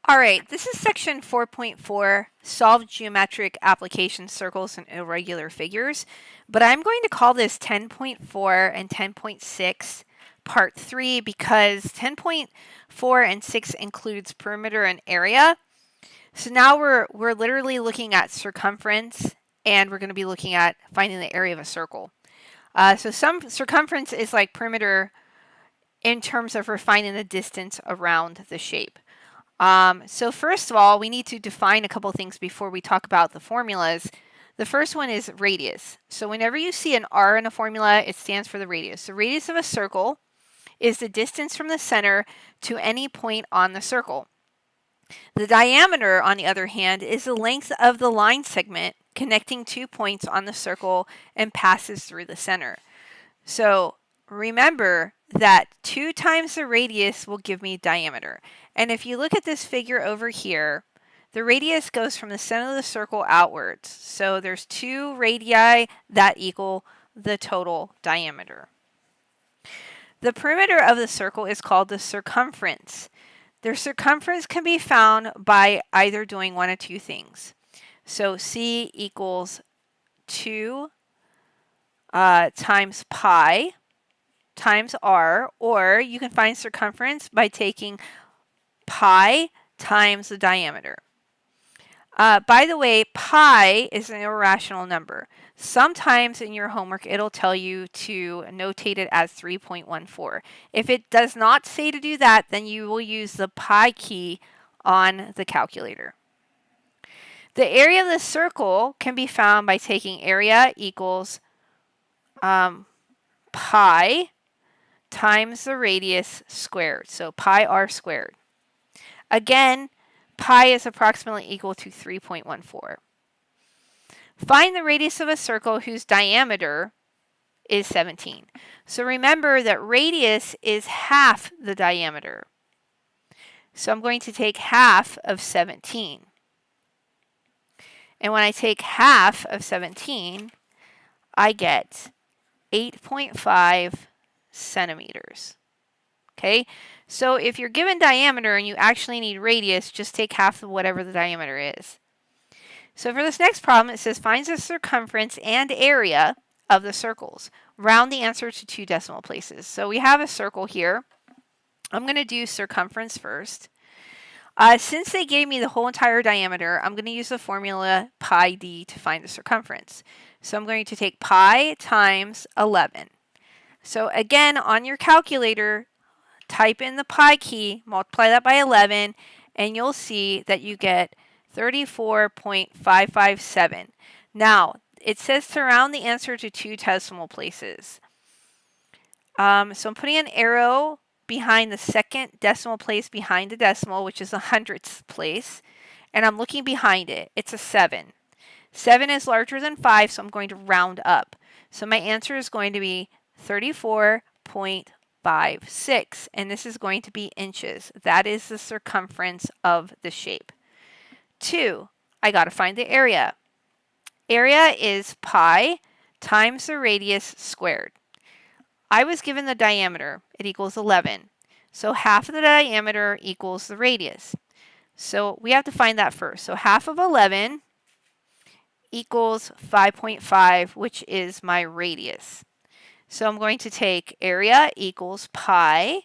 All right, this is section 4.4, solve geometric application circles and irregular figures, but I'm going to call this 10.4 and 10.6 part 3 because 10.4 and 6 includes perimeter and area. So now we're literally looking at circumference, and we're going to be looking at finding the area of a circle. So some circumference is like perimeter in terms of finding the distance around the shape. So first of all, we need to define a couple things before we talk about the formulas. The first one is radius. So whenever you see an R in a formula, it stands for the radius. The radius of a circle is the distance from the center to any point on the circle. The diameter, on the other hand, is the length of the line segment connecting 2 points on the circle and passes through the center. So remember that 2 times the radius will give me diameter. And if you look at this figure over here, the radius goes from the center of the circle outwards. So there's 2 radii that equal the total diameter. The perimeter of the circle is called the circumference. The circumference can be found by either doing one of two things. So C equals 2 times pi times r, or you can find circumference by taking pi times the diameter. By the way, pi is an irrational number. Sometimes in your homework it'll tell you to notate it as 3.14. If it does not say to do that, then you will use the pi key on the calculator. The area of the circle can be found by taking area equals pi times the radius squared, so pi r squared. Again, pi is approximately equal to 3.14. Find the radius of a circle whose diameter is 17. So remember that radius is half the diameter. So I'm going to take half of 17. And when I take half of 17, I get 8.5 centimeters. Okay, so if you're given diameter and you actually need radius, just take half of whatever the diameter is. So for this next problem, it says find the circumference and area of the circles. Round the answer to 2 decimal places. So we have a circle here. I'm going to do circumference first. Since they gave me the whole entire diameter, I'm going to use the formula pi d to find the circumference. So I'm going to take pi times 11. So again, on your calculator, type in the pi key, multiply that by 11, and you'll see that you get 34.557. Now, it says to round the answer to 2 decimal places. So I'm putting an arrow behind the second decimal place behind the decimal, which is the hundredths place, and I'm looking behind it. It's a 7. 7 is larger than 5, so I'm going to round up. So my answer is going to be 34.56, and this is going to be inches. That is the circumference of the shape. 2, I got to find the area. Area is pi times the radius squared. I was given the diameter. It equals 11. So half of the diameter equals the radius. So we have to find that first. So half of 11 equals 5.5, which is my radius. So I'm going to take area equals pi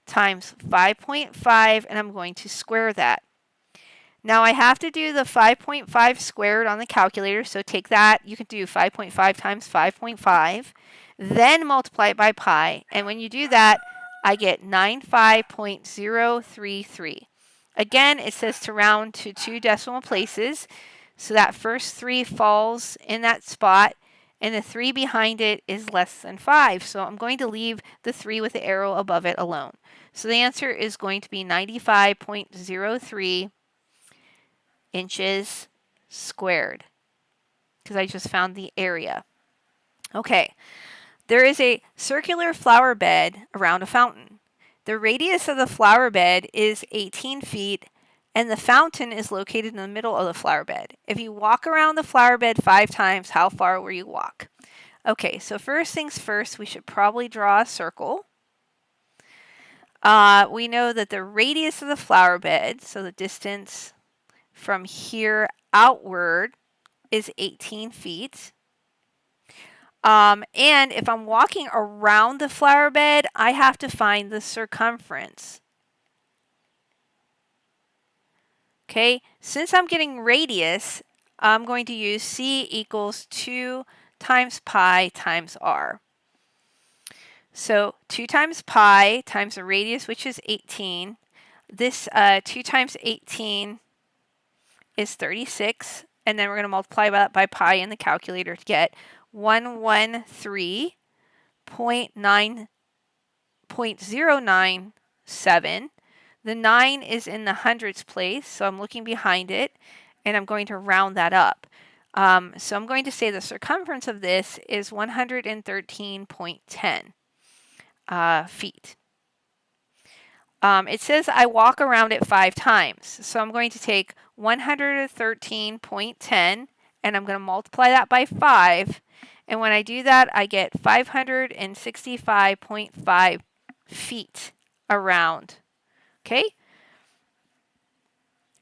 times 5.5, and I'm going to square that. Now I have to do the 5.5 squared on the calculator, so take that. You can do 5.5 times 5.5, then multiply it by pi, and when you do that, I get 95.033. Again, it says to round to 2 decimal places, so that first 3 falls in that spot, and the 3 behind it is less than 5. So I'm going to leave the 3 with the arrow above it alone. So the answer is going to be 95.03 inches squared, because I just found the area. Okay, there is a circular flower bed around a fountain. The radius of the flower bed is 18 feet, and the fountain is located in the middle of the flower bed. If you walk around the flower bed 5 times, how far will you walk? Okay, so first things first, we should probably draw a circle. We know that the radius of the flower bed, so the distance from here outward, is 18 feet. And if I'm walking around the flower bed, I have to find the circumference. Okay, since I'm getting radius, I'm going to use C equals 2 times pi times r. So 2 times pi times the radius, which is 18. This 2 times 18 is 36. And then we're going to multiply that by pi in the calculator to get 113.097. The 9 is in the hundredths place, so I'm looking behind it, and I'm going to round that up. So I'm going to say the circumference of this is 113.10 feet. It says I walk around it 5 times, so I'm going to take 113.10, and I'm going to multiply that by 5, and when I do that, I get 565.5 feet around. Okay?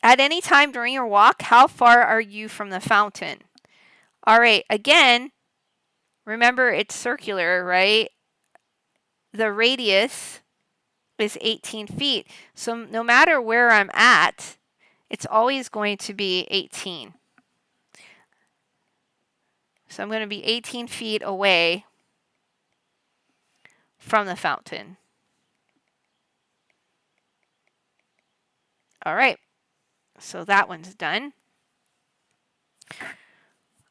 At any time during your walk, how far are you from the fountain? All right, again, remember it's circular, right? The radius is 18 feet. So no matter where I'm at, it's always going to be 18. So I'm going to be 18 feet away from the fountain. All right, so that one's done.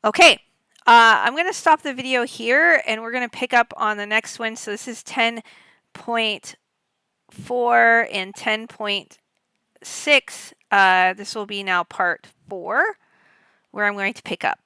Okay, I'm going to stop the video here, and we're going to pick up on the next one. So this is 10.4 and 10.6. This will be now part 4, where I'm going to pick up.